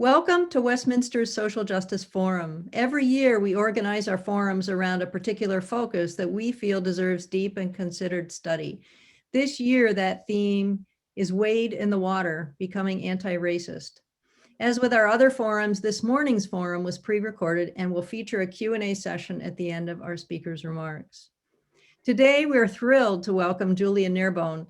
Welcome to Westminster's Social Justice Forum. Every year, we organize our forums around a particular focus that we feel deserves deep and considered study. This year, that theme is Wade in the Water, Becoming Anti-Racist. As with our other forums, this morning's forum was pre-recorded and will feature a Q&A session at the end of our speakers' remarks. Today, we're thrilled to welcome Julia Nerbonne,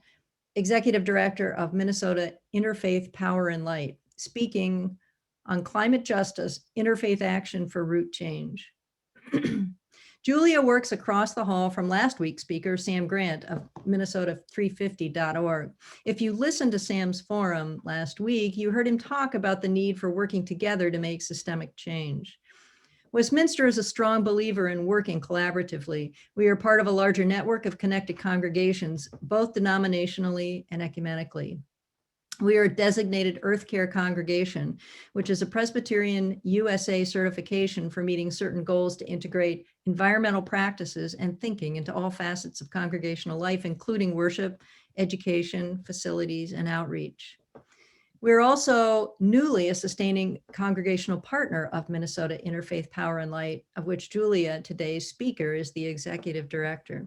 Executive Director of Minnesota Interfaith Power and Light, speaking on climate justice, interfaith action for root change. Julia works across the hall from last week's speaker, Sam Grant of Minnesota350.org. If you listened to Sam's forum last week, you heard him talk about the need for working together to make systemic change. Westminster is a strong believer in working collaboratively. We are part of a larger network of connected congregations, both denominationally and ecumenically. We are a designated Earth Care congregation, which is a Presbyterian USA certification for meeting certain goals to integrate environmental practices and thinking into all facets of congregational life, including worship, education, facilities, and outreach. We're also newly a sustaining congregational partner of Minnesota Interfaith Power and Light, of which Julia, today's speaker, is the executive director.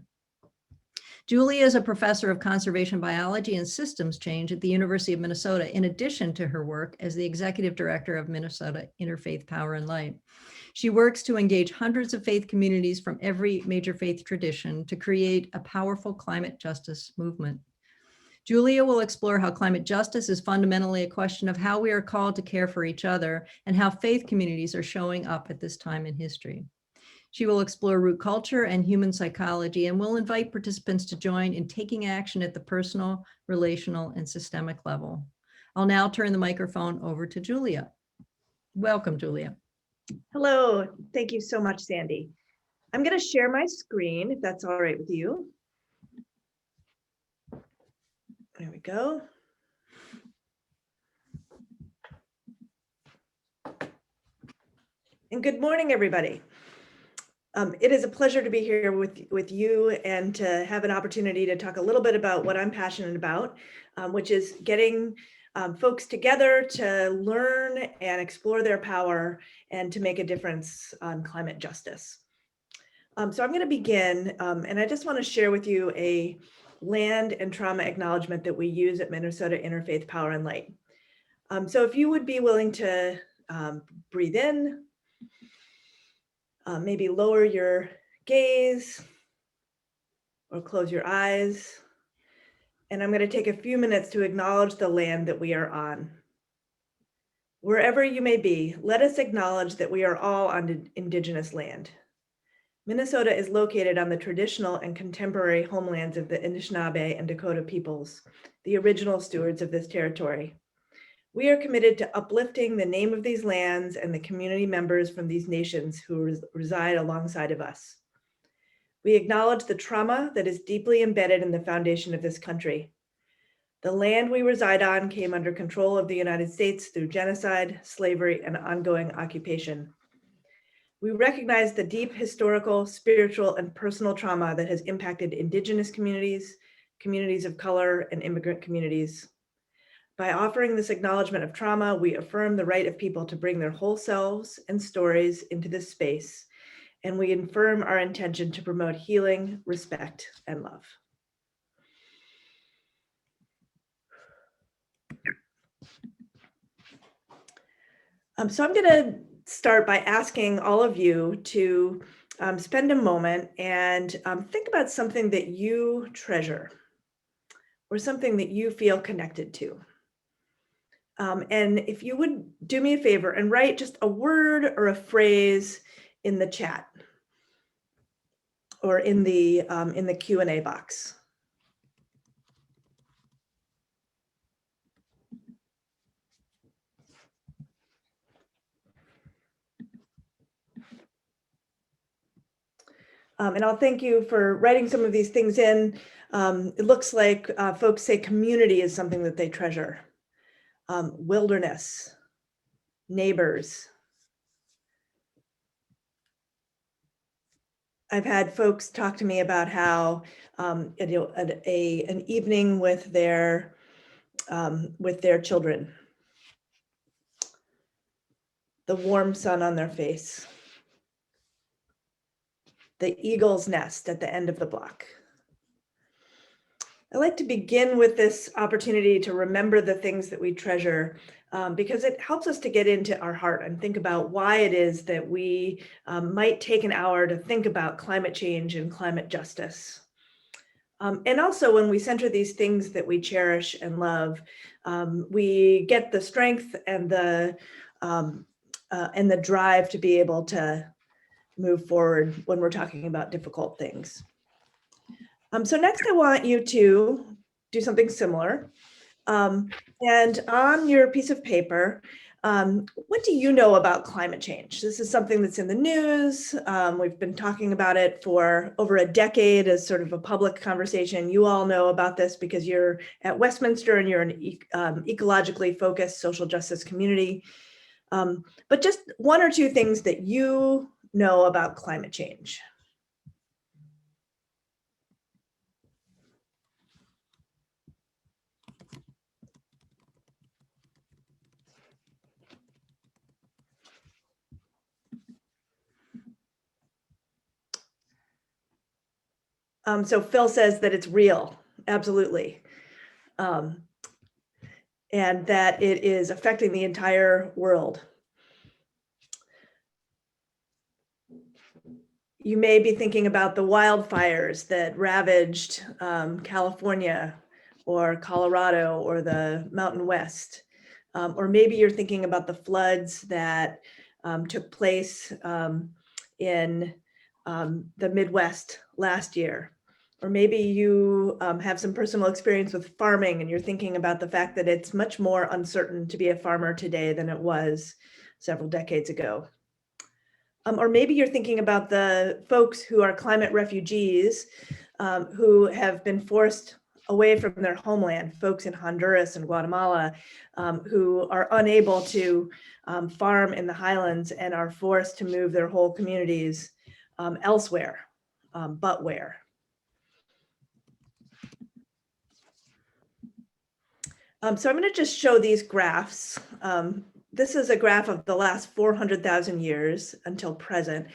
Julia is a professor of conservation biology and systems change at the University of Minnesota, in addition to her work as the executive director of Minnesota Interfaith Power and Light. She works to engage hundreds of faith communities from every major faith tradition to create a powerful climate justice movement. Julia will explore how climate justice is fundamentally a question of how we are called to care for each other and how faith communities are showing up at this time in history. She will explore root culture and human psychology and will invite participants to join in taking action at the personal, relational, and systemic level. I'll now turn the microphone over to Julia. Welcome, Julia. Hello, thank you so much, Sandy. I'm going to share my screen, if that's all right with you. There we go. And good morning, everybody. It is a pleasure to be here with you and to have an opportunity to talk a little bit about what I'm passionate about, which is getting folks together to learn and explore their power and to make a difference on climate justice. So I'm going to begin, and I just want to share with you a land and trauma acknowledgement that we use at Minnesota Interfaith Power and Light. So if you would be willing to breathe in, maybe lower your gaze or close your eyes. And I'm going to take a few minutes to acknowledge the land that we are on. Wherever you may be, let us acknowledge that we are all on Indigenous land. Minnesota is located on the traditional and contemporary homelands of the Anishinaabe and Dakota peoples, the original stewards of this territory. We are committed to uplifting the name of these lands and the community members from these nations who reside alongside of us. We acknowledge the trauma that is deeply embedded in the foundation of this country. The land we reside on came under control of the United States through genocide, slavery, and ongoing occupation. We recognize the deep historical, spiritual, and personal trauma that has impacted Indigenous communities, communities of color, and immigrant communities. By offering this acknowledgement of trauma, we affirm the right of people to bring their whole selves and stories into this space, and we affirm our intention to promote healing, respect, and love. So I'm going to start by asking all of you to spend a moment and think about something that you treasure or something that you feel connected to. And if you would do me a favor and write just a word or a phrase in the chat or in the Q&A box. And I'll thank you for writing some of these things in. It looks like folks say community is something that they treasure. Wilderness, neighbors. I've had folks talk to me about how an evening with their children. the warm sun on their face, the eagle's nest at the end of the block. I like to begin with this opportunity to remember the things that we treasure, because it helps us to get into our heart and think about why it is that we might take an hour to think about climate change and climate justice. And also when we center these things that we cherish and love, we get the strength and the drive to be able to move forward when we're talking about difficult things. So next I want you to do something similar. And on your piece of paper, what do you know about climate change? This is something that's in the news. We've been talking about it for over a decade as sort of a public conversation. You all know about this because you're at Westminster and you're an ecologically focused social justice community. But just one or two things that you know about climate change. So Phil says that it's real, absolutely. And that it is affecting the entire world. You may be thinking about the wildfires that ravaged California or Colorado or the Mountain West. Or maybe you're thinking about the floods that took place in the Midwest last year. Or maybe you have some personal experience with farming and you're thinking about the fact that it's much more uncertain to be a farmer today than it was several decades ago. Or maybe you're thinking about the folks who are climate refugees who have been forced away from their homeland, folks in Honduras and Guatemala who are unable to farm in the highlands and are forced to move their whole communities elsewhere, but where? So I'm going to just show these graphs. This is a graph of the last 400,000 years until present.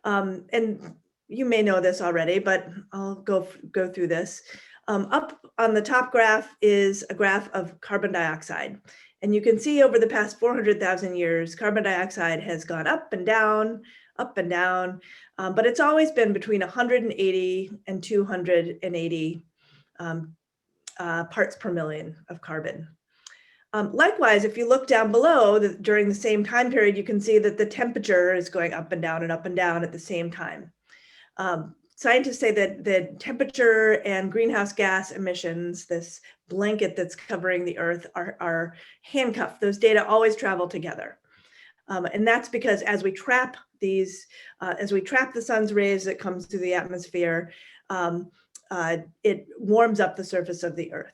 And you may know this already, but I'll go through this. Up on the top graph is a graph of carbon dioxide. And you can see over the past 400,000 years, carbon dioxide has gone up and down, but it's always been between 180 and 280 parts per million of carbon. Likewise, if you look down below, during the same time period, you can see that the temperature is going up and down at the same time. Scientists say that the temperature and greenhouse gas emissions, this blanket that's covering the Earth, are handcuffed. Those data always travel together. And that's because as we trap the sun's rays that comes through the atmosphere, it warms up the surface of the Earth.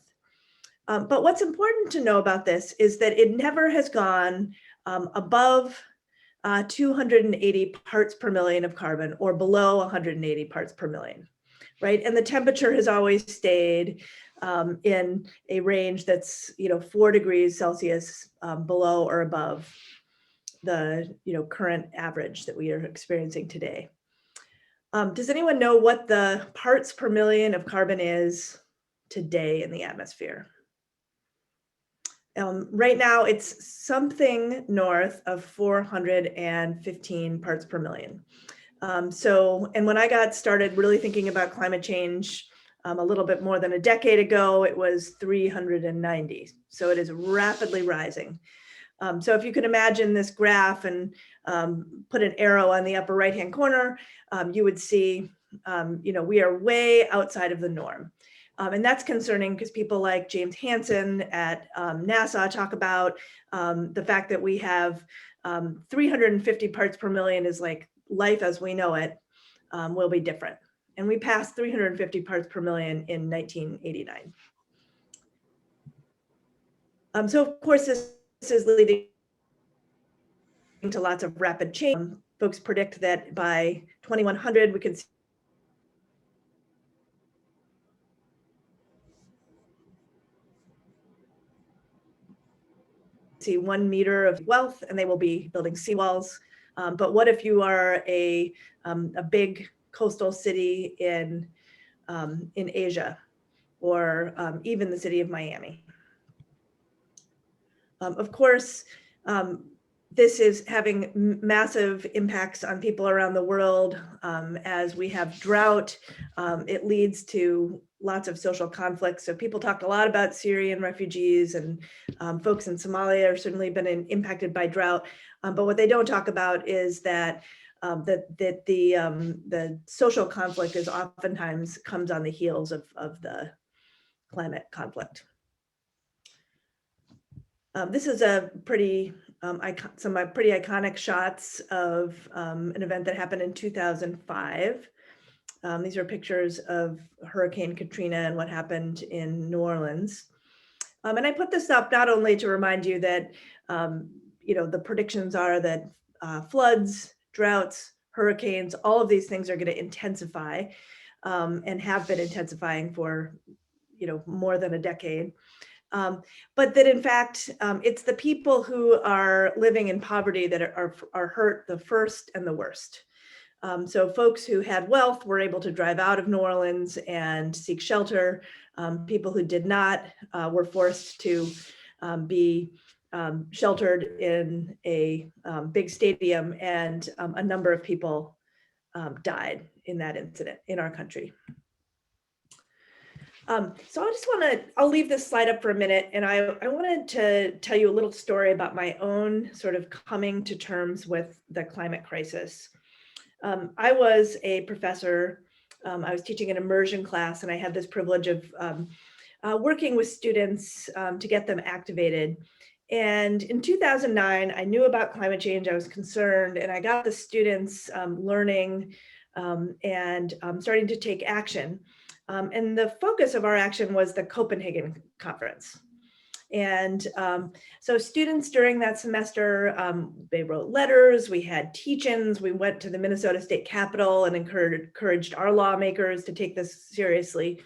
But what's important to know about this is that it never has gone above 280 parts per million of carbon or below 180 parts per million, right? And the temperature has always stayed in a range that's 4 degrees Celsius below or above the current average that we are experiencing today. Does anyone know what the parts per million of carbon is today in the atmosphere? Right now, it's something north of 415 parts per million. And when I got started really thinking about climate change a little bit more than a decade ago, it was 390. So it is rapidly rising. So if you could imagine this graph and put an arrow on the upper right-hand corner, you would see, we are way outside of the norm. And that's concerning because people like James Hansen at NASA talk about the fact that we have 350 parts per million is like life as we know it will be different. And we passed 350 parts per million in 1989. So of course, this is leading to lots of rapid change. Folks predict that by 2100, we could see 1 meter of wealth and they will be building seawalls. But what if you are a big coastal city in Asia, or even the city of Miami? Of course, this is having massive impacts on people around the world. As we have drought, it leads to lots of social conflicts. So people talk a lot about Syrian refugees, and folks in Somalia are certainly been impacted by drought. But what they don't talk about is that the social conflict is oftentimes comes on the heels of the climate conflict. This is a pretty some pretty iconic shots of an event that happened in 2005. These are pictures of Hurricane Katrina and what happened in New Orleans. And I put this up not only to remind you that the predictions are that floods, droughts, hurricanes, all of these things are going to intensify and have been intensifying for more than a decade. But that in fact, it's the people who are living in poverty that are hurt the first and the worst. So folks who had wealth were able to drive out of New Orleans and seek shelter. People who did not were forced to be sheltered in a big stadium, and a number of people died in that incident in our country. So I'll leave this slide up for a minute, and I wanted to tell you a little story about my own sort of coming to terms with the climate crisis. I was a professor. I was teaching an immersion class, and I had this privilege of working with students to get them activated. And in 2009, I knew about climate change. I was concerned, and I got the students learning and starting to take action. And the focus of our action was the Copenhagen conference. And so students during that semester, they wrote letters, we had teach-ins, we went to the Minnesota State Capitol and encouraged our lawmakers to take this seriously.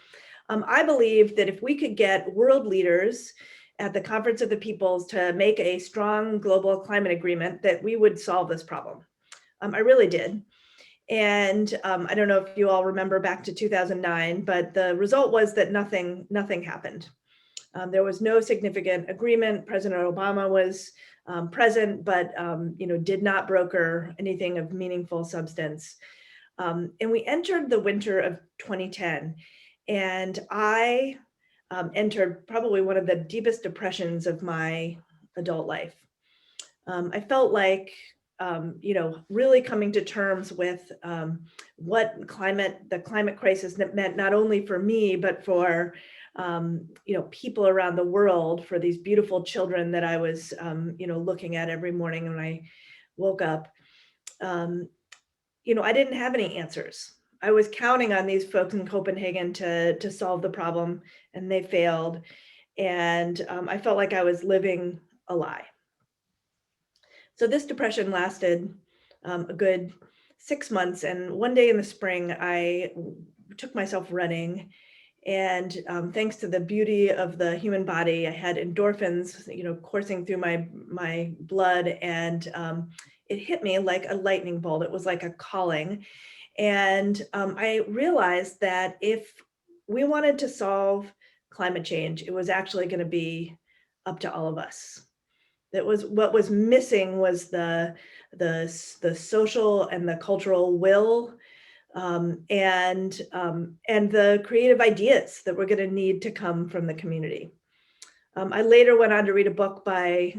I believe that if we could get world leaders at the Conference of the Peoples to make a strong global climate agreement, that we would solve this problem. I really did. And I don't know if you all remember back to 2009, but the result was that nothing happened. There was no significant agreement. President Obama was present, but did not broker anything of meaningful substance. And we entered the winter of 2010, and I entered probably one of the deepest depressions of my adult life. I felt like really coming to terms with what the climate crisis meant, not only for me, but for people around the world, for these beautiful children that I was looking at every morning when I woke up. I didn't have any answers. I was counting on these folks in Copenhagen to solve the problem, and they failed. And I felt like I was living a lie. So this depression lasted a good 6 months. And one day in the spring, I took myself running. And thanks to the beauty of the human body, I had endorphins, coursing through my blood. And it hit me like a lightning bolt. It was like a calling. And I realized that if we wanted to solve climate change, it was actually going to be up to all of us. That was what was missing, was the social and the cultural will, and the creative ideas that we're going to need to come from the community. I later went on to read a book by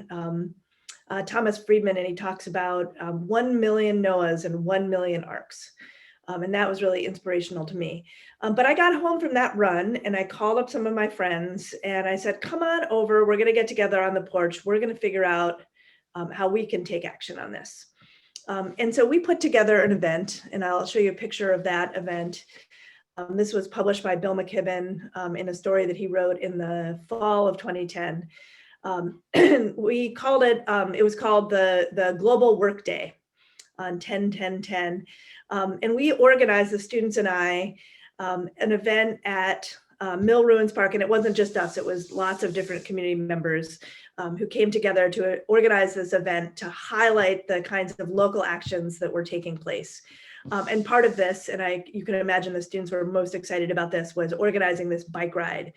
Thomas Friedman, and he talks about 1 million Noahs and 1 million arks. And that was really inspirational to me. But I got home from that run, and I called up some of my friends, and I said, come on over, we're going to get together on the porch. We're going to figure out how we can take action on this. And so we put together an event, and I'll show you a picture of that event. This was published by Bill McKibben in a story that he wrote in the fall of 2010. We called it, it was called the Global Work Day on 10-10-10. And we organized, the students and I, an event at Mill Ruins Park, and it wasn't just us, it was lots of different community members who came together to organize this event to highlight the kinds of local actions that were taking place. And part of this, and you can imagine the students were most excited about this, was organizing this bike ride.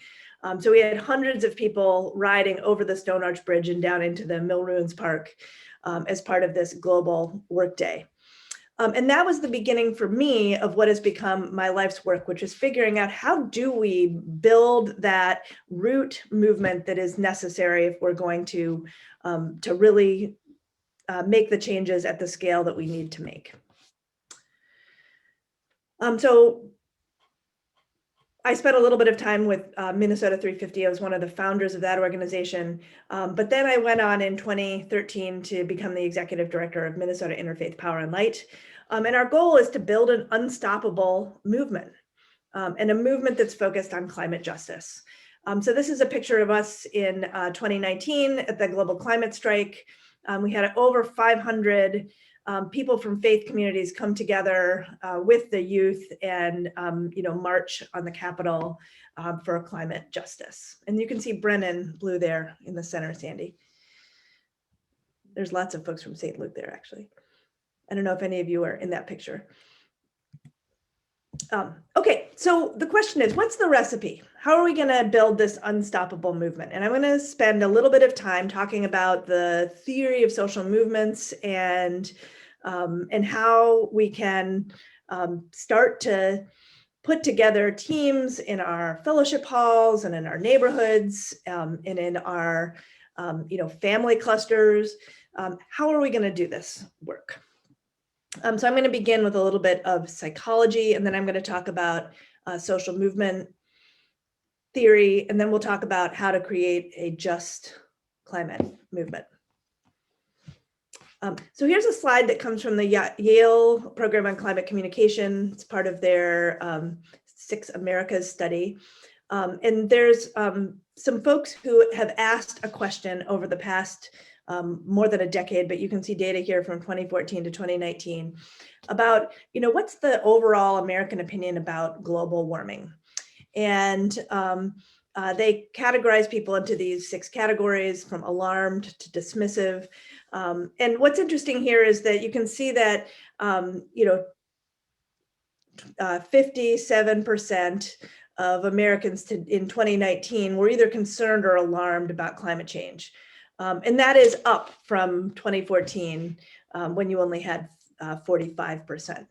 So we had hundreds of people riding over the Stone Arch Bridge and down into the Mill Ruins Park as part of this global workday. And that was the beginning for me of what has become my life's work, which is figuring out how do we build that root movement that is necessary if we're going to really make the changes at the scale that we need to make. So I spent a little bit of time with Minnesota 350. I was one of the founders of that organization. But then I went on in 2013 to become the executive director of Minnesota Interfaith Power and Light. And our goal is to build an unstoppable movement and a movement that's focused on climate justice. So this is a picture of us in 2019 at the Global Climate Strike. We had over 500 people from faith communities come together with the youth and march on the Capitol for climate justice. And you can see Brennan blue there in the center, Sandy. There's lots of folks from St. Luke there, actually. I don't know if any of you are in that picture. Okay, so the question is, what's the recipe? How are we going to build this unstoppable movement? And I'm going to spend a little bit of time talking about the theory of social movements and how we can start to put together teams in our fellowship halls and in our neighborhoods and in our family clusters. How are we going to do this work? So I'm going to begin with a little bit of psychology, and then I'm going to talk about social movement theory, and then we'll talk about how to create a just climate movement. So here's a slide that comes from the Yale Program on Climate Communication. It's part of their 6 Americas study. And there's some folks who have asked a question over the past more than a decade, but you can see data here from 2014 to 2019 about, what's the overall American opinion about global warming? And they categorize people into these 6 categories, from alarmed to dismissive. And what's interesting here is that you can see that, 57% of Americans in 2019 were either concerned or alarmed about climate change. And that is up from 2014, when you only had 45%.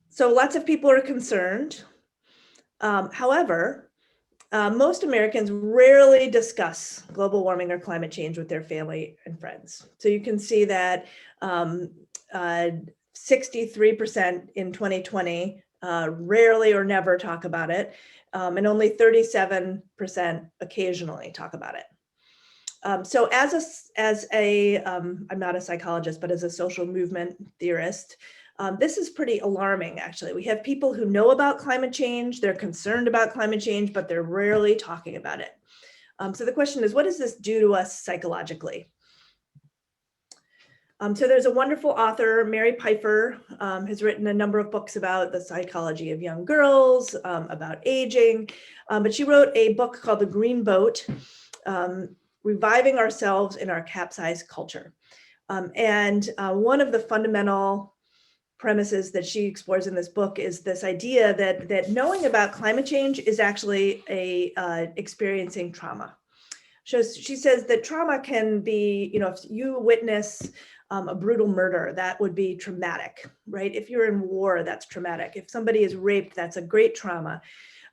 So lots of people are concerned. However, most Americans rarely discuss global warming or climate change with their family and friends. So you can see that 63% in 2020 rarely or never talk about it, and only 37% occasionally talk about it. So I'm not a psychologist, but as a social movement theorist, this is pretty alarming, actually. We have people who know about climate change, they're concerned about climate change, but they're rarely talking about it. So the question is, what does this do to us psychologically? So there's a wonderful author, Mary Pfeiffer, has written a number of books about the psychology of young girls, about aging, but she wrote a book called The Green Boat, Reviving Ourselves in Our Capsized Culture. And one of the fundamental premises that she explores in this book is this idea that knowing about climate change is actually experiencing trauma. So she says that trauma can be, if you witness a brutal murder, that would be traumatic, right? If you're in war, that's traumatic. If somebody is raped, that's a great trauma.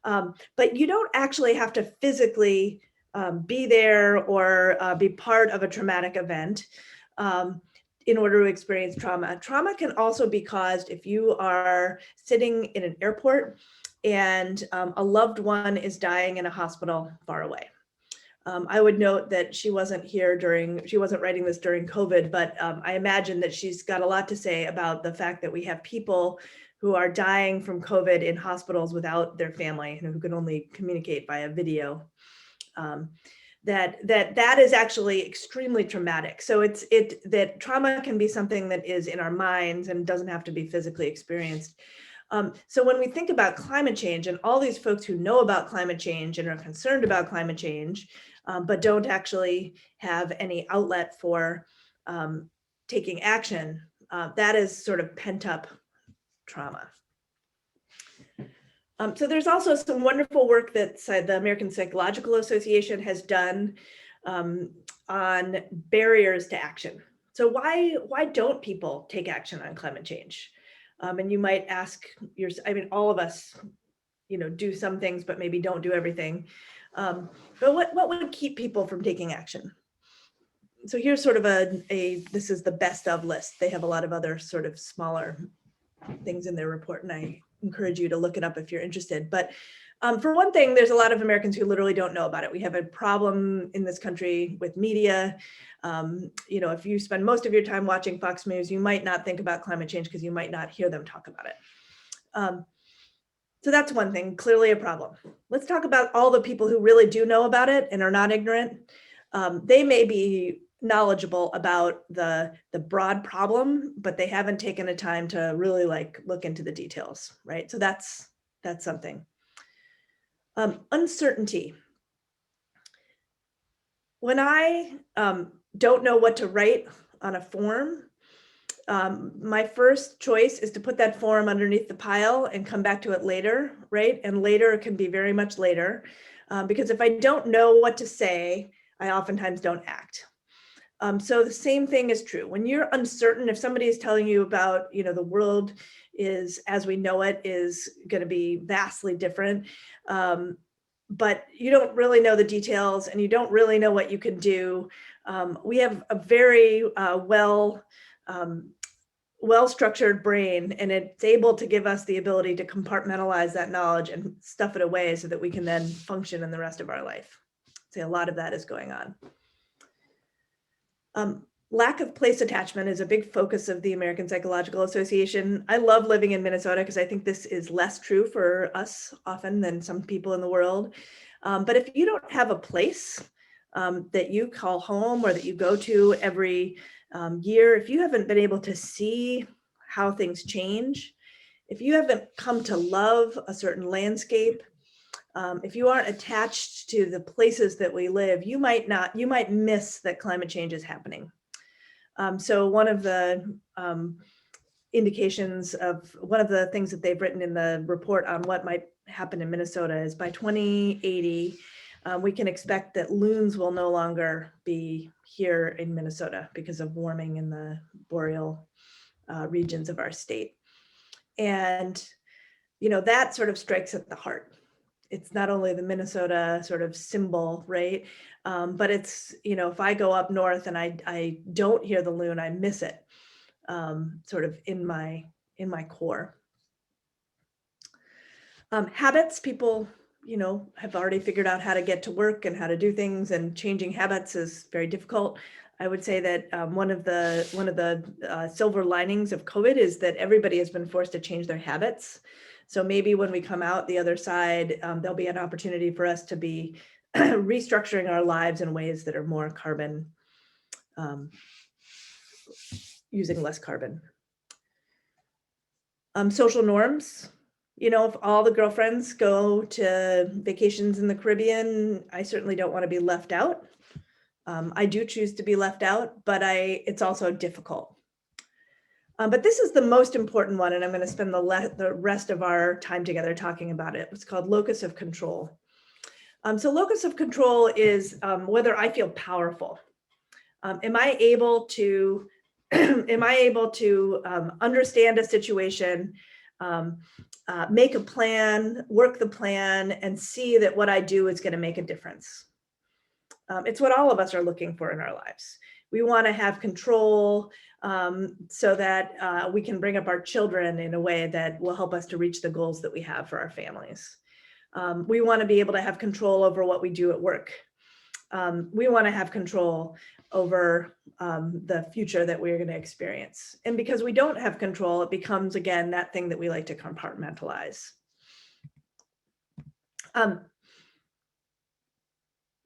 But you don't actually have to physically be there or be part of a traumatic event in order to experience trauma. Trauma can also be caused if you are sitting in an airport and a loved one is dying in a hospital far away. I would note that she wasn't writing this during COVID, but I imagine that she's got a lot to say about the fact that we have people who are dying from COVID in hospitals without their family, who can only communicate via video. That is actually extremely traumatic. So that trauma can be something that is in our minds and doesn't have to be physically experienced. So when we think about climate change and all these folks who know about climate change and are concerned about climate change, but don't actually have any outlet for taking action, that is sort of pent up trauma. So there's also some wonderful work that the American Psychological Association has done on barriers to action. So why don't people take action on climate change? And you might ask I mean, all of us, do some things, but maybe don't do everything. But what would keep people from taking action? So here's sort of this is the best of list. They have a lot of other sort of smaller things in their report, and I encourage you to look it up if you're interested. But for one thing, there's a lot of Americans who literally don't know about it. We have a problem in this country with media. If you spend most of your time watching Fox News, you might not think about climate change because you might not hear them talk about it. So that's one thing, clearly a problem. Let's talk about all the people who really do know about it and are not ignorant. They may be knowledgeable about the broad problem, but they haven't taken the time to really look into the details, right? So that's something. Uncertainty. When I don't know what to write on a form, my first choice is to put that form underneath the pile and come back to it later, right? And later can be very much later, because if I don't know what to say, I oftentimes don't act. So the same thing is true. When you're uncertain, if somebody is telling you about, the world is, as we know it, is going to be vastly different, but you don't really know the details and you don't really know what you can do. We have a very well-structured brain, and it's able to give us the ability to compartmentalize that knowledge and stuff it away so that we can then function in the rest of our life. So a lot of that is going on. Lack of place attachment is a big focus of the American Psychological Association. I love living in Minnesota because I think this is less true for us often than some people in the world. But if you don't have a place that you call home or that you go to every year, if you haven't been able to see how things change, if you haven't come to love a certain landscape, if you aren't attached to the places that we live, you might miss that climate change is happening. So one of the indications of one of the things that they've written in the report on what might happen in Minnesota is by 2080, we can expect that loons will no longer be here in Minnesota because of warming in the boreal regions of our state. And, that sort of strikes at the heart. It's not only the Minnesota sort of symbol, right? But it's, if I go up north and I don't hear the loon, I miss it sort of in my core. Habits, people, have already figured out how to get to work and how to do things, and changing habits is very difficult. I would say that one of the silver linings of COVID is that everybody has been forced to change their habits. So maybe when we come out the other side, there'll be an opportunity for us to be restructuring our lives in ways that are more carbon, using less carbon. Social norms. If all the girlfriends go to vacations in the Caribbean, I certainly don't want to be left out. I do choose to be left out, but it's also difficult. But this is the most important one, and I'm going to spend the rest of our time together talking about it. It's called locus of control. So locus of control is whether I feel powerful. Am I able to understand a situation, make a plan, work the plan, and see that what I do is going to make a difference? It's what all of us are looking for in our lives. We want to have control so that we can bring up our children in a way that will help us to reach the goals that we have for our families. We want to be able to have control over what we do at work. We want to have control over the future that we're going to experience. And because we don't have control, it becomes, again, that thing that we like to compartmentalize.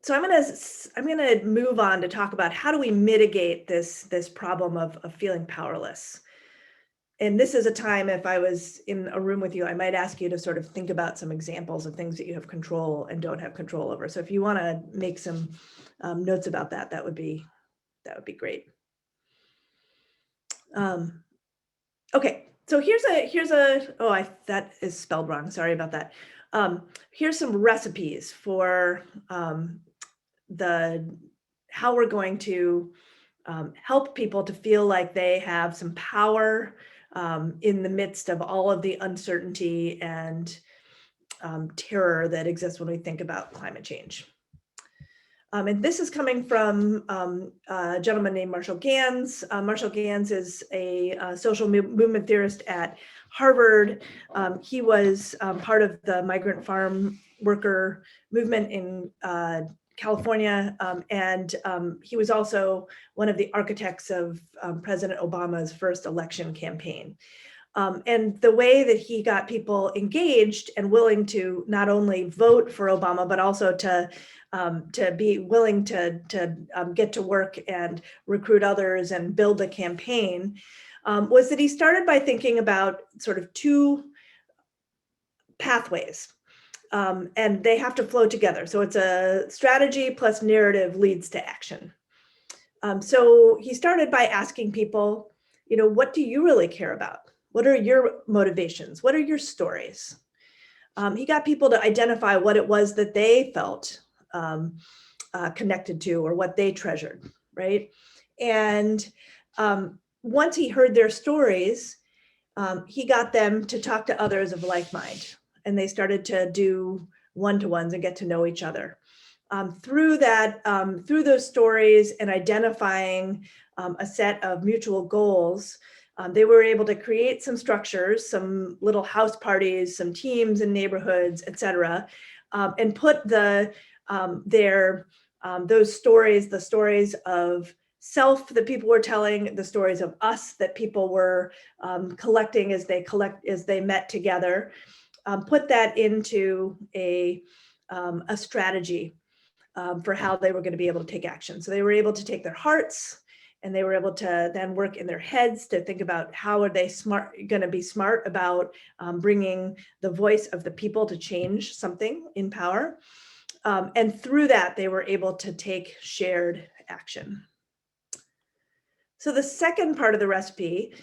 So I'm gonna move on to talk about how do we mitigate this problem of feeling powerless. And this is a time, if I was in a room with you, I might ask you to sort of think about some examples of things that you have control and don't have control over. So if you want to make some notes about that, that would be great. Okay, so that is spelled wrong. Sorry about that. Here's some recipes for how we're going to help people to feel like they have some power in the midst of all of the uncertainty and terror that exists when we think about climate change. And this is coming from a gentleman named Marshall Gans. Marshall Gans is a social movement theorist at Harvard. He was part of the migrant farm worker movement in California, and he was also one of the architects of President Obama's first election campaign. And the way that he got people engaged and willing to not only vote for Obama, but also to be willing to get to work and recruit others and build a campaign, was that he started by thinking about sort of two pathways. And they have to flow together. So it's a strategy plus narrative leads to action. So he started by asking people, what do you really care about? What are your motivations? What are your stories? He got people to identify what it was that they felt connected to or what they treasured, right? And once he heard their stories, he got them to talk to others of like mind. And they started to do one-to-ones and get to know each other. Through those stories and identifying a set of mutual goals, they were able to create some structures, some little house parties, some teams in neighborhoods, et cetera, and put those stories, the stories of self that people were telling, the stories of us that people were collecting as they met together, put that into a strategy for how they were going to be able to take action. So they were able to take their hearts and they were able to then work in their heads to think about how are they going to be smart about bringing the voice of the people to change something in power. And through that, they were able to take shared action. So the second part of the recipe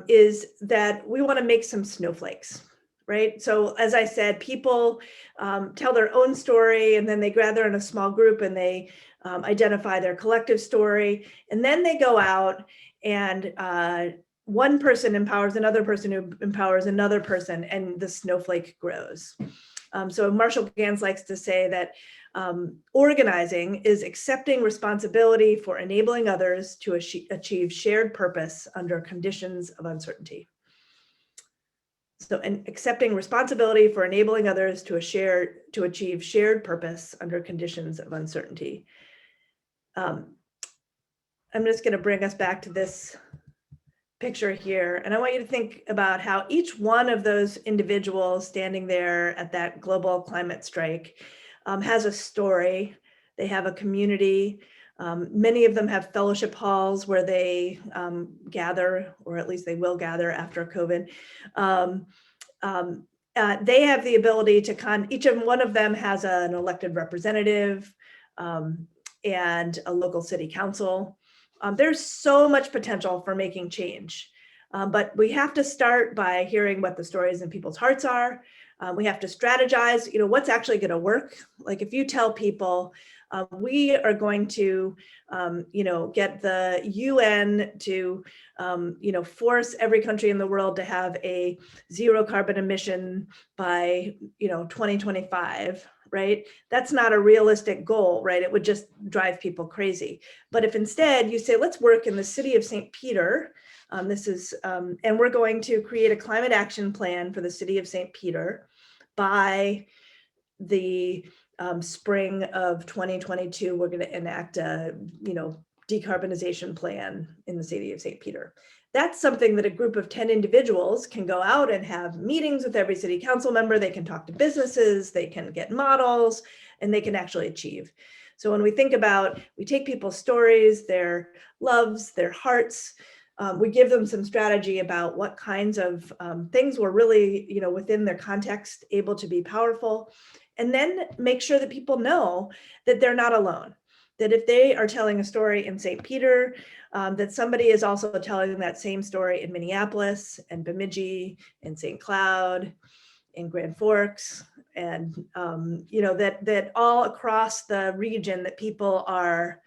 is that we want to make some snowflakes, right? So as I said, people tell their own story and then they gather in a small group and they identify their collective story. And then they go out and one person empowers another person who empowers another person and the snowflake grows. So Marshall Gans likes to say that organizing is accepting responsibility for enabling others to achieve shared purpose under conditions of uncertainty. So, and accepting responsibility for enabling others to achieve shared purpose under conditions of uncertainty. I'm just going to bring us back to this picture here. And I want you to think about how each one of those individuals standing there at that global climate strike has a story. They have a community. Many of them have fellowship halls where they gather, or at least they will gather after COVID. They have the ability to each one of them has an elected representative and a local city council. There's so much potential for making change, but we have to start by hearing what the stories in people's hearts are. We have to strategize, what's actually going to work. Like if you tell people, we are going to, get the UN to, force every country in the world to have a zero carbon emission by, 2025. Right? That's not a realistic goal, right? It would just drive people crazy. But if instead you say, let's work in the city of St. Peter, and we're going to create a climate action plan for the city of St. Peter by the spring of 2022, we're going to enact a, decarbonization plan in the city of St. Peter. That's something that a group of 10 individuals can go out and have meetings with every city council member. They can talk to businesses, they can get models, and they can actually achieve. So when we think about, we take people's stories, their loves, their hearts, We give them some strategy about what kinds of things were really, within their context, able to be powerful, and then make sure that people know that they're not alone. That if they are telling a story in St. Peter, that somebody is also telling that same story in Minneapolis and Bemidji and St. Cloud, in Grand Forks, and that all across the region that people are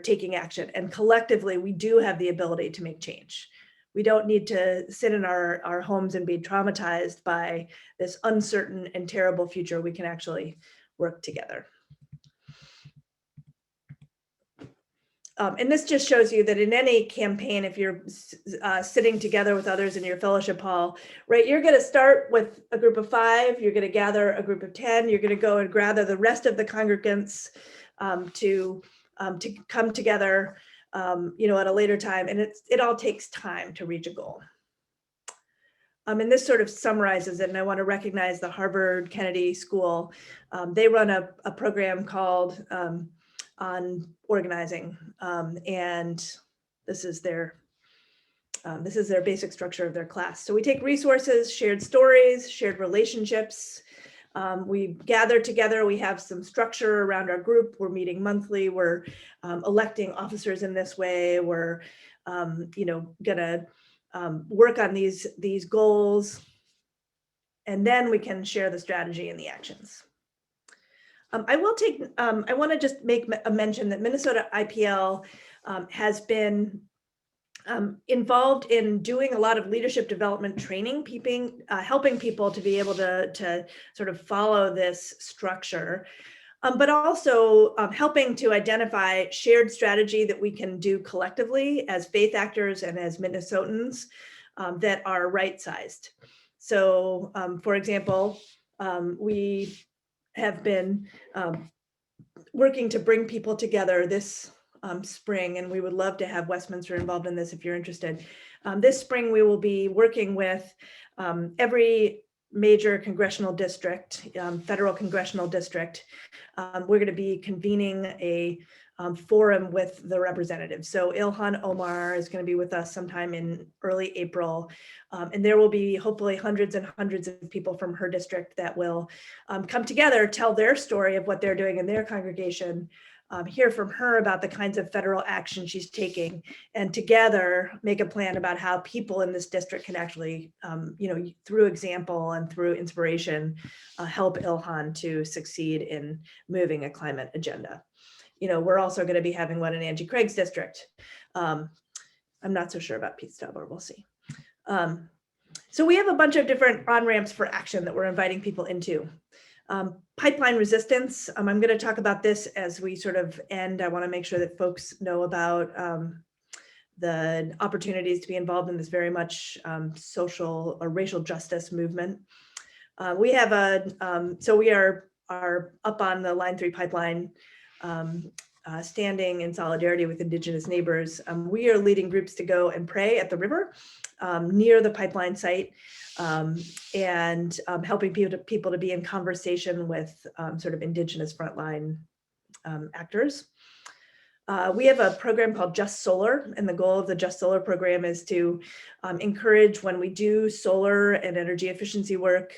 taking action, and collectively we do have the ability to make change. We don't need to sit in our homes and be traumatized by this uncertain and terrible future. We can actually work together. And this just shows you that in any campaign, if you're sitting together with others in your fellowship hall, right, you're going to start with a group of 5, you're going to gather a group of 10, you're going to go and gather the rest of the congregants to come together, at a later time, and it all takes time to reach a goal. And this sort of summarizes it, and I want to recognize the Harvard Kennedy School. They run a program called on organizing, and this is their basic structure of their class. So we take resources, shared stories, shared relationships. We gather together, we have some structure around our group, we're meeting monthly, we're electing officers in this way, we're gonna work on these goals, and then we can share the strategy and the actions. I want to just make a mention that Minnesota IPL has been involved in doing a lot of leadership development training, helping people to be able to sort of follow this structure, but also helping to identify shared strategy that we can do collectively as faith actors and as Minnesotans that are right-sized. So, for example, we have been working to bring people together this spring, and we would love to have Westminster involved in this if you're interested. This spring, we will be working with every major congressional district, federal congressional district. We're going to be convening a forum with the representatives. So Ilhan Omar is going to be with us sometime in early April. And there will be hopefully hundreds and hundreds of people from her district that will come together, tell their story of what they're doing in their congregation, hear from her about the kinds of federal action she's taking, and together make a plan about how people in this district can actually, through example and through inspiration, help Ilhan to succeed in moving a climate agenda. We're also going to be having one in Angie Craig's district. I'm not so sure about Pete Stauber, we'll see. So we have a bunch of different on-ramps for action that we're inviting people into. Pipeline resistance, I'm going to talk about this as we sort of end. I want to make sure that folks know about the opportunities to be involved in this very much social or racial justice movement. We have so we are up on the Line 3 pipeline, standing in solidarity with Indigenous neighbors. We are leading groups to go and pray at the river near the pipeline site, and helping people to be in conversation with sort of Indigenous frontline actors. We have a program called Just Solar, and the goal of the Just Solar program is to encourage, when we do solar and energy efficiency work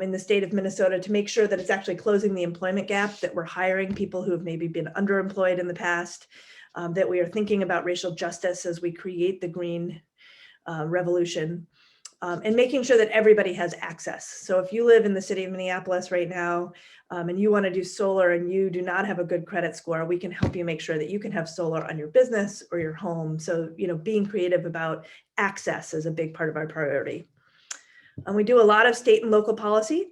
in the state of Minnesota, to make sure that it's actually closing the employment gap, that we're hiring people who have maybe been underemployed in the past, that we are thinking about racial justice as we create the green revolution, and making sure that everybody has access. So if you live in the city of Minneapolis right now, and you want to do solar and you do not have a good credit score, we can help you make sure that you can have solar on your business or your home. So, being creative about access is a big part of our priority. And we do a lot of state and local policy.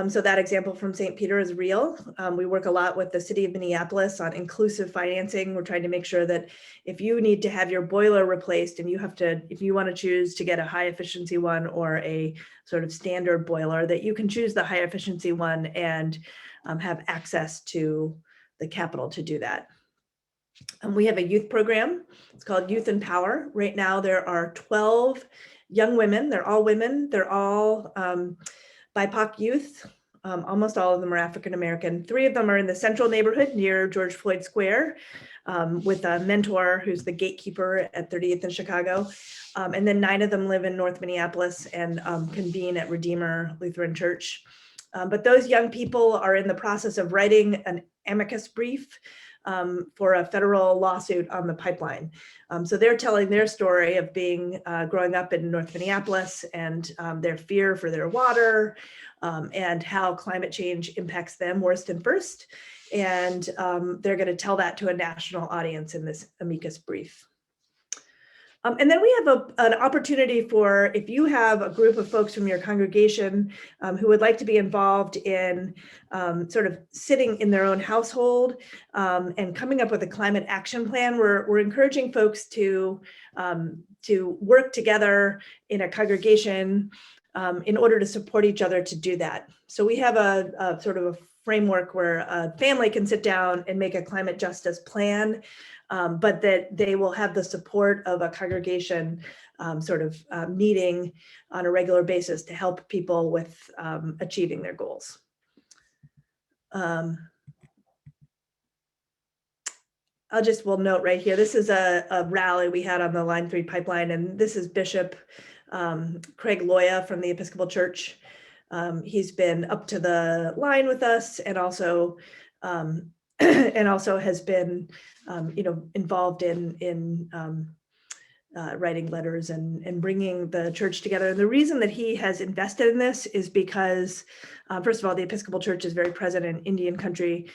So that example from St. Peter is real. We work a lot with the city of Minneapolis on inclusive financing. We're trying to make sure that if you need to have your boiler replaced and if you want to choose to get a high efficiency one or a sort of standard boiler, that you can choose the high efficiency one and have access to the capital to do that. We have a youth program. It's called Youth in Power. Right now, there are 12 young women. They're all women. They're all BIPOC youth. Almost all of them are African American. 3 of them are in the central neighborhood near George Floyd Square, with a mentor who's the gatekeeper at 30th in Chicago. And then 9 of them live in North Minneapolis and convene at Redeemer Lutheran Church. But those young people are in the process of writing an amicus brief for a federal lawsuit on the pipeline. So they're telling their story of growing up in North Minneapolis and their fear for their water, and how climate change impacts them worst and first. And they're going to tell that to a national audience in this amicus brief. And then we have an opportunity for, if you have a group of folks from your congregation who would like to be involved in sort of sitting in their own household and coming up with a climate action plan, we're encouraging folks to work together in a congregation in order to support each other to do that. So we have a sort of a framework where a family can sit down and make a climate justice plan, but that they will have the support of a congregation meeting on a regular basis to help people with achieving their goals. Will note right here, this is a rally we had on the Line 3 pipeline, and this is Bishop Craig Loya from the Episcopal Church. He's been up to the line with us, and also has been involved in writing letters and bringing the church together. And the reason that he has invested in this is because, first of all, the Episcopal Church is very present in Indian country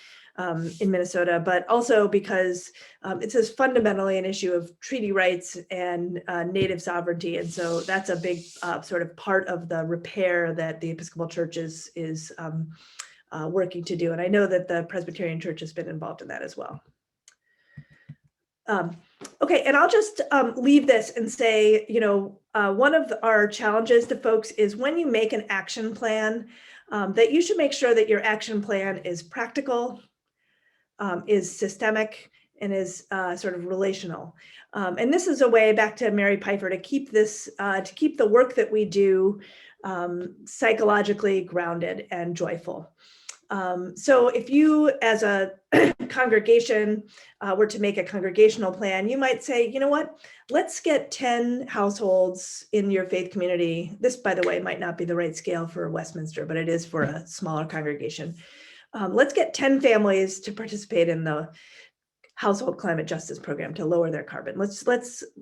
in Minnesota, but also because it's fundamentally an issue of treaty rights and native sovereignty. And so that's a big sort of part of the repair that the Episcopal Church is working to do. And I know that the Presbyterian Church has been involved in that as well. Okay, and I'll just leave this and say, one of our challenges to folks is when you make an action plan, that you should make sure that your action plan is practical, is systemic, and is sort of relational. And this is a way, back to Mary Pfeiffer, to keep the work that we do psychologically grounded and joyful. So if you, as a congregation, were to make a congregational plan, you might say, you know what, let's get 10 households in your faith community. This, by the way, might not be the right scale for Westminster, but it is for a smaller congregation. Let's get 10 families to participate in the household climate justice program to lower their carbon. Let's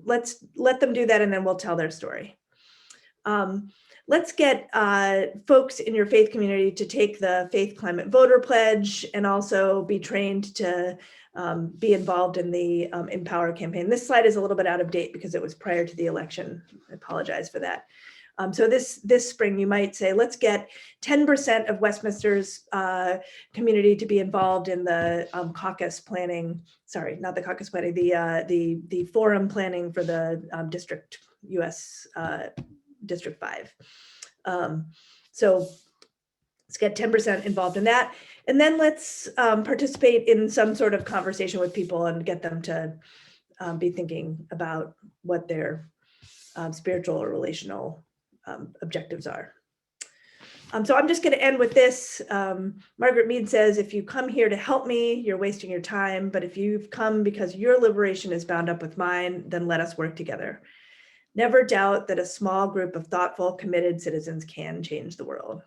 let them do that, and then we'll tell their story. Let's get folks in your faith community to take the Faith Climate Voter Pledge and also be trained to be involved in the Empower campaign. This slide is a little bit out of date because it was prior to the election. I apologize for that. So this spring, you might say, let's get 10% of Westminster's community to be involved in the caucus planning. Sorry, not the caucus planning. The forum planning for the district US District 5. So let's get 10% involved in that, and then let's participate in some sort of conversation with people and get them to be thinking about what their spiritual or relational objectives are. So I'm just going to end with this. Margaret Mead says, if you come here to help me, you're wasting your time. But if you've come because your liberation is bound up with mine, then let us work together. Never doubt that a small group of thoughtful, committed citizens can change the world.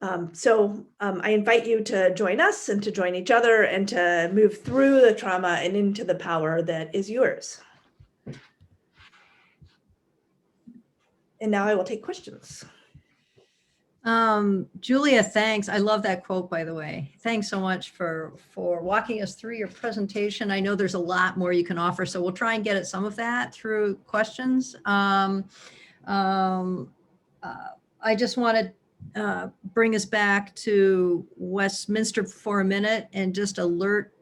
I invite you to join us and to join each other and to move through the trauma and into the power that is yours. And now I will take questions. Julia, thanks. I love that quote, by the way. Thanks so much for walking us through your presentation. I know there's a lot more you can offer, so we'll try and get at some of that through questions. I just want to bring us back to Westminster for a minute and just alert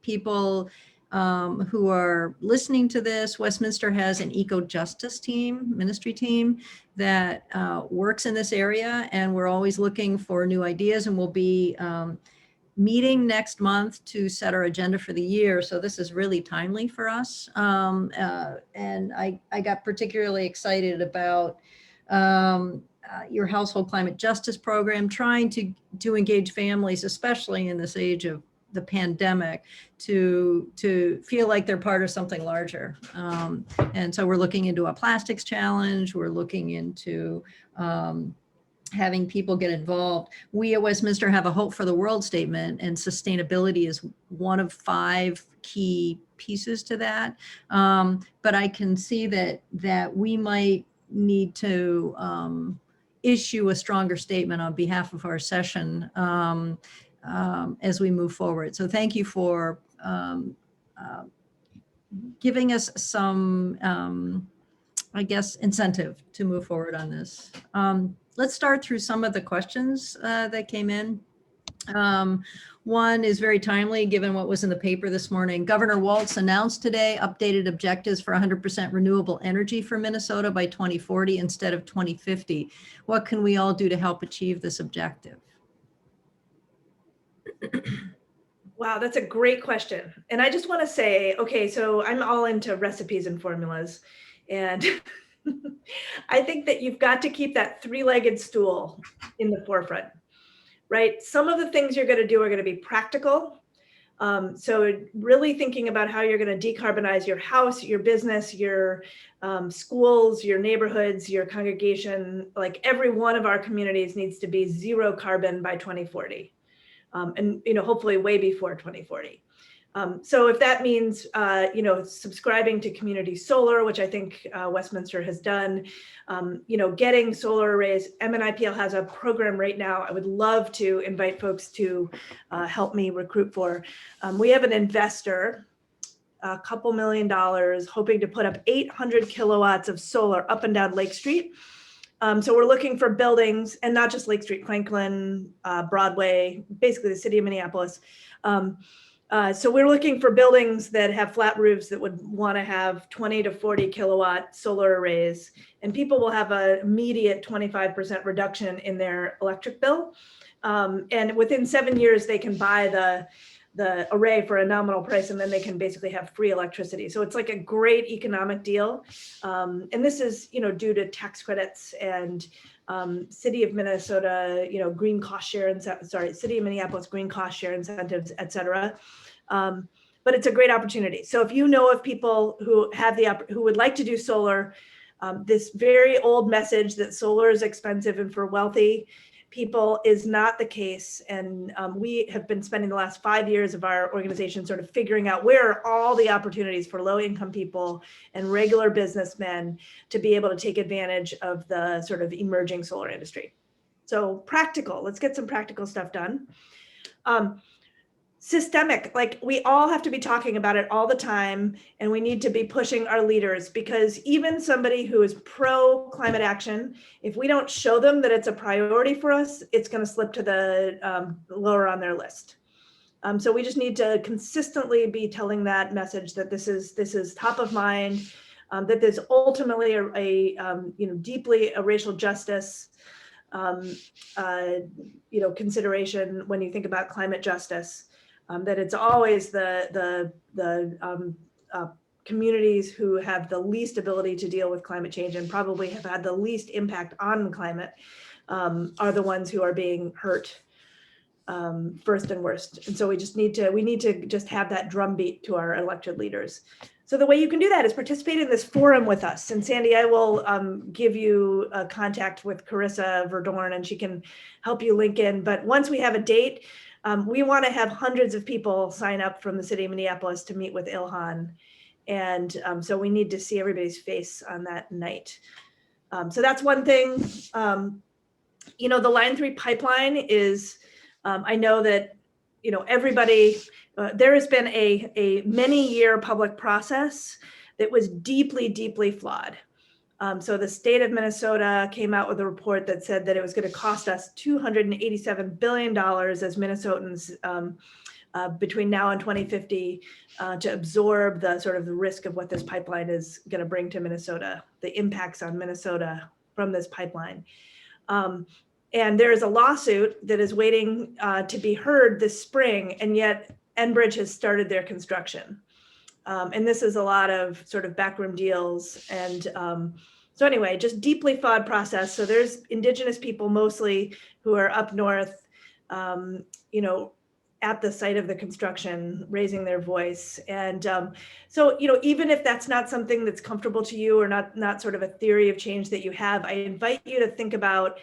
people who are listening to this. Westminster has an eco-justice team, ministry team that works in this area, and we're always looking for new ideas, and we'll be meeting next month to set our agenda for the year. So this is really timely for us. And I got particularly excited about your household climate justice program, trying to engage families, especially in this age of the pandemic, to feel like they're part of something larger. And so we're looking into a plastics challenge. We're looking into having people get involved. We at Westminster have a Hope for the World statement, and sustainability is one of 5 key pieces to that. But I can see that we might need to issue a stronger statement on behalf of our session as we move forward. So thank you for giving us some, I guess, incentive to move forward on this. Let's start through some of the questions that came in. One is very timely given what was in the paper this morning. Governor Walz announced today updated objectives for 100% renewable energy for Minnesota by 2040 instead of 2050. What can we all do to help achieve this objective? Wow, that's a great question. And I just want to say, okay, so I'm all into recipes and formulas. And I think that you've got to keep that 3-legged stool in the forefront, right? Some of the things you're going to do are going to be practical. So really thinking about how you're going to decarbonize your house, your business, your schools, your neighborhoods, your congregation. Like every one of our communities needs to be 0 carbon by 2040. And hopefully way before 2040. So if that means subscribing to community solar, which I think Westminster has done, getting solar arrays. MNIPL has a program right now I would love to invite folks to help me recruit for. We have an investor, a couple $1 million, hoping to put up 800 kilowatts of solar up and down Lake Street. So we're looking for buildings, and not just Lake Street, Franklin, Broadway, basically the city of Minneapolis. So we're looking for buildings that have flat roofs that would want to have 20 to 40 kilowatt solar arrays, and people will have an immediate 25% reduction in their electric bill. And within 7 years, they can buy the array for a nominal price, and then they can basically have free electricity. So it's like a great economic deal. And this is, due to tax credits and city of Minnesota, green cost share, city of Minneapolis green cost share incentives, et cetera. But it's a great opportunity. So if you know of people who have who would like to do solar, this very old message that solar is expensive and for wealthy people is not the case. And we have been spending the last 5 years of our organization sort of figuring out where are all the opportunities for low income people and regular businessmen to be able to take advantage of the sort of emerging solar industry. So practical, let's get some practical stuff done. Systemic, like we all have to be talking about it all the time, and we need to be pushing our leaders, because even somebody who is pro climate action, if we don't show them that it's a priority for us, it's going to slip to the lower on their list. So we just need to consistently be telling that message that this is top of mind, that there's ultimately deeply a racial justice consideration when you think about climate justice. That it's always the communities who have the least ability to deal with climate change and probably have had the least impact on climate are the ones who are being hurt first and worst. And so we need to just have that drumbeat to our elected leaders. So the way you can do that is participate in this forum with us. And Sandy, I will give you a contact with Carissa Verdorn, and she can help you link in. But once we have a date, we want to have hundreds of people sign up from the city of Minneapolis to meet with Ilhan. And so we need to see everybody's face on that night. So that's one thing. The Line 3 pipeline is, I know that, everybody, there has been a many-year public process that was deeply, deeply flawed. So the state of Minnesota came out with a report that said that it was going to cost us $287 billion as Minnesotans between now and 2050 to absorb the sort of the risk of what this pipeline is going to bring to Minnesota, the impacts on Minnesota from this pipeline. And there is a lawsuit that is waiting to be heard this spring, and yet Enbridge has started their construction. And this is a lot of sort of backroom deals and So anyway, just deeply flawed process. So there's indigenous people mostly who are up north, you know, at the site of the construction, raising their voice. And so, you know, even if that's not something that's comfortable to you or not sort of a theory of change that you have, I invite you to think about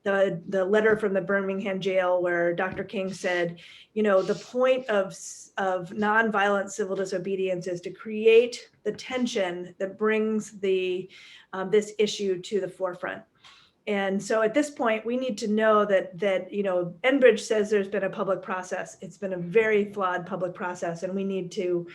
the letter from the Birmingham jail where Dr. King said, you know, the point of nonviolent civil disobedience is to create the tension that brings this issue to the forefront. And so at this point, we need to know that you know, Enbridge says there's been a public process. It's been a very flawed public process, and we need to,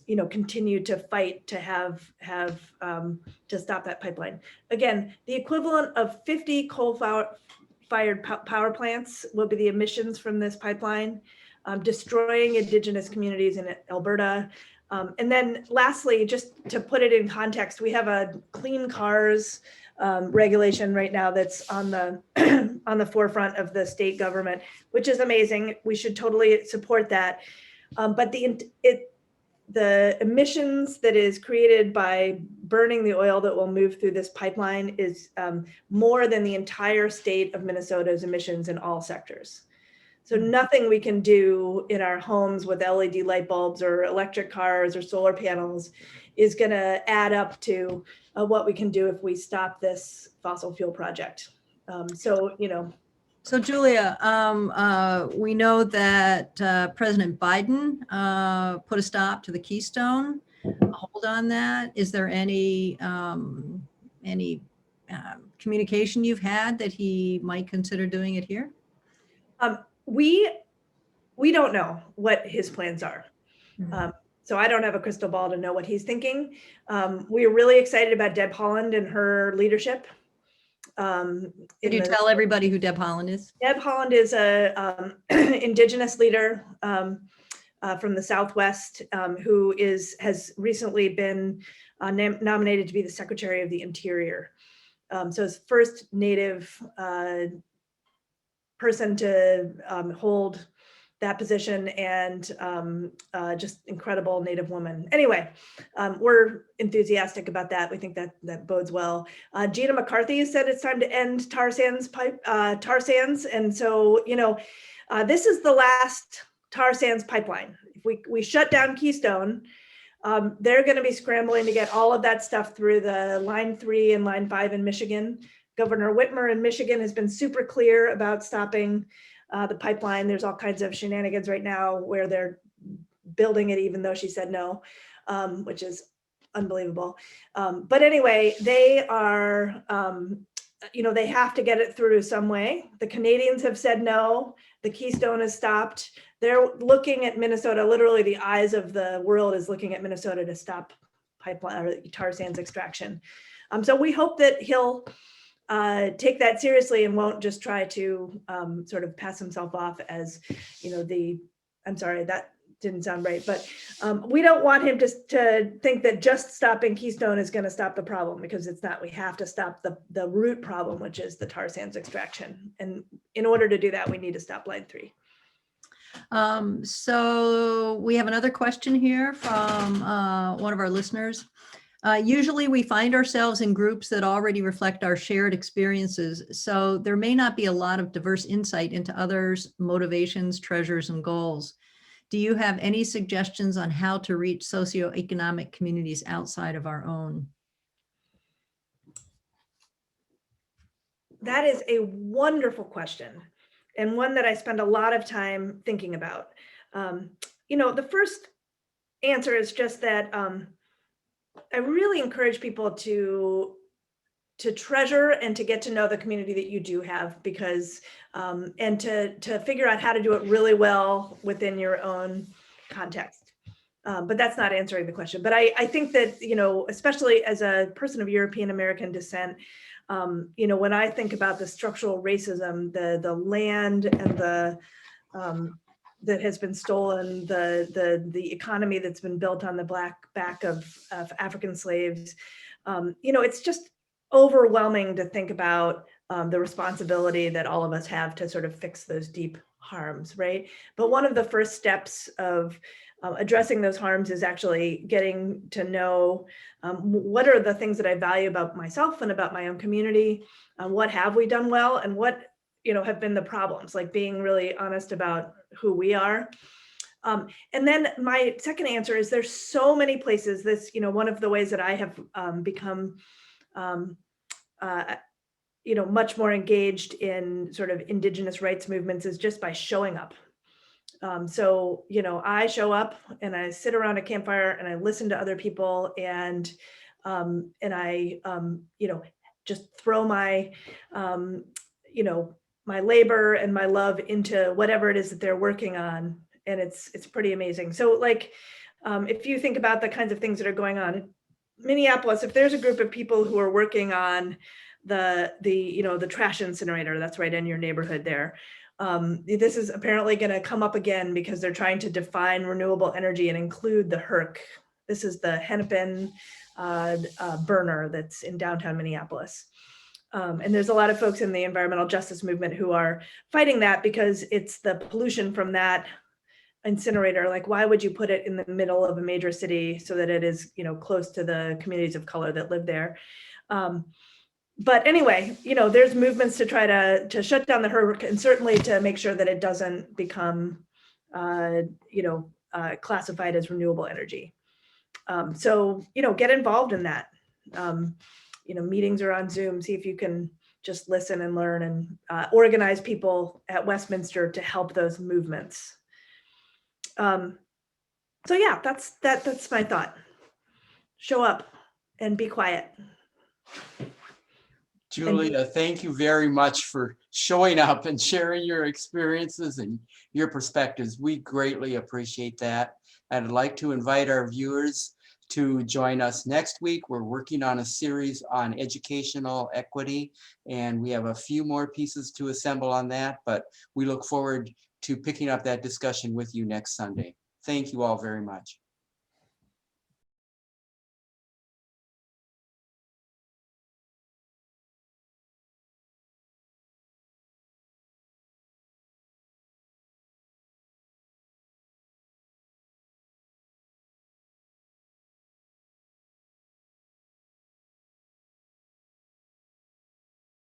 you know, continue to fight to have to stop that pipeline. Again, the equivalent of 50 coal-fired power plants will be the emissions from this pipeline, destroying indigenous communities in Alberta. And then lastly, just to put it in context, we have a clean cars regulation right now that's on the on the forefront of the state government, which is amazing. We should totally support that. But the emissions that is created by burning the oil that will move through this pipeline is more than the entire state of Minnesota's emissions in all sectors. So nothing we can do in our homes with LED light bulbs or electric cars or solar panels is going to add up to what we can do if we stop this fossil fuel project. So, you know. So Julia, we know that President Biden put a stop to the Keystone. Hold on that. Is there any communication you've had that he might consider doing it here? We don't know what his plans are. So I don't have a crystal ball to know what he's thinking. We're really excited about Deb Haaland and her leadership. Could you tell everybody who Deb Haaland is? Deb Haaland is a indigenous leader from the Southwest who has recently been nominated to be the Secretary of the Interior. So his first Native person to hold that position, and just incredible Native woman. Anyway, we're enthusiastic about that. We think that bodes well. Gina McCarthy has said it's time to end tar sands, and so, you know, this is the last tar sands pipeline. If we shut down Keystone, they're going to be scrambling to get all of that stuff through the Line 3 and Line 5 in Michigan. Governor Whitmer in Michigan has been super clear about stopping the pipeline. There's all kinds of shenanigans right now where they're building it even though she said no, which is unbelievable. But anyway, they are, you know, they have to get it through some way. The Canadians have said no. The Keystone has stopped. They're looking at Minnesota. Literally, the eyes of the world is looking at Minnesota to stop pipeline or tar sands extraction. So we hope that he'll take that seriously and won't just try to sort of pass himself off as, you know, I'm sorry, that didn't sound right, but we don't want him to think that just stopping Keystone is going to stop the problem, because it's not. We have to stop the root problem, which is the tar sands extraction. And in order to do that, we need to stop Line 3. So we have another question here from one of our listeners. Usually we find ourselves in groups that already reflect our shared experiences, so there may not be a lot of diverse insight into others' motivations, treasures, and goals. Do you have any suggestions on how to reach socioeconomic communities outside of our own? That is a wonderful question, and one that I spend a lot of time thinking about. You know, the first answer is just that I really encourage people to treasure and to get to know the community that you do have, because and to figure out how to do it really well within your own context. But that's not answering the question. But I think that, you know, especially as a person of European American descent, you know, when I think about the structural racism, the land and the that has been stolen, the economy that's been built on the back of African slaves, you know, it's just overwhelming to think about the responsibility that all of us have to sort of fix those deep harms, right? But one of the first steps of addressing those harms is actually getting to know what are the things that I value about myself and about my own community. What have we done well, and what have been the problems, like being really honest about who we are. And then my second answer is there's so many places. This, one of the ways that I have become um, much more engaged in sort of indigenous rights movements is just by showing up. So, I show up and I sit around a campfire and I listen to other people, and I, just throw my, my labor and my love into whatever it is that they're working on. And it's pretty amazing. So like, if you think about the kinds of things that are going on in Minneapolis, if there's a group of people who are working on the trash incinerator that's right in your neighborhood there, this is apparently going to come up again because they're trying to define renewable energy and include the HERC. This is the Hennepin burner that's in downtown Minneapolis. And there's a lot of folks in the environmental justice movement who are fighting that because it's the pollution from that incinerator. Like, why would you put it in the middle of a major city so that it is, close to the communities of color that live there? But anyway, there's movements to try to shut down the HERC, and certainly to make sure that it doesn't become, classified as renewable energy. So, get involved in that. Meetings are on Zoom. See if you can just listen and learn, and organize people at Westminster to help those movements. So yeah, that's my thought. Show up and be quiet. Julia, thank you very much for showing up and sharing your experiences and your perspectives. We greatly appreciate that. I'd like to invite our viewers to join us next week. We're working on a series on educational equity, and we have a few more pieces to assemble on that, but we look forward to picking up that discussion with you next Sunday. Thank you all very much.